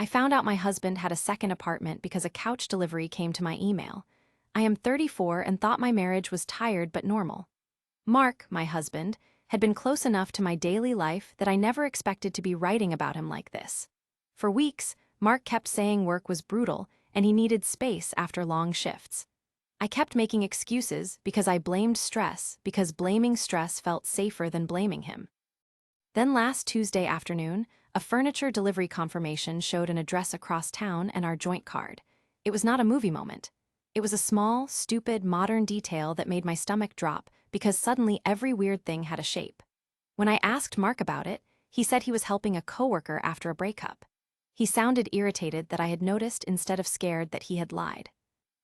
I found out my husband had a second apartment because a couch delivery came to my email. I am 34 and thought my marriage was tired but normal. Mark, my husband, had been close enough to my daily life that I never expected to be writing about him like this. For weeks, Mark kept saying work was brutal and he needed space after long shifts. I kept making excuses because I blamed stress because blaming stress felt safer than blaming him. Then last Tuesday afternoon, a furniture delivery confirmation showed an address across town and our joint card. It was not a movie moment. It was a small, stupid, modern detail that made my stomach drop because suddenly every weird thing had a shape. When I asked Mark about it, he said he was helping a coworker after a breakup. He sounded irritated that I had noticed instead of scared that he had lied.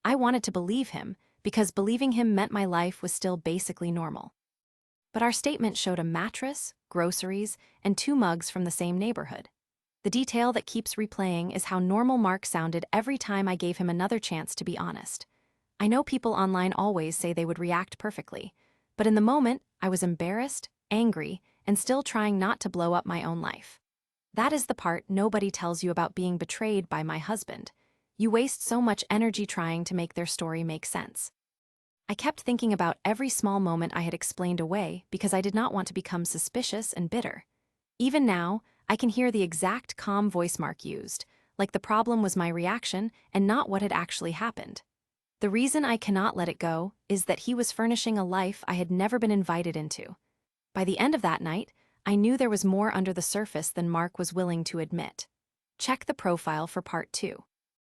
I wanted to believe him because believing him meant my life was still basically normal. But our statement showed a mattress, groceries, and 2 mugs from the same neighborhood. The detail that keeps replaying is how normal Mark sounded every time I gave him another chance to be honest. I know people online always say they would react perfectly, but in the moment, I was embarrassed, angry, and still trying not to blow up my own life. That is the part nobody tells you about being betrayed by my husband. You waste so much energy trying to make their story make sense. I kept thinking about every small moment I had explained away because I did not want to become suspicious and bitter. Even now, I can hear the exact calm voice Mark used, like the problem was my reaction and not what had actually happened. The reason I cannot let it go is that he was furnishing a life I had never been invited into. By the end of that night, I knew there was more under the surface than Mark was willing to admit. Check the profile for part 2.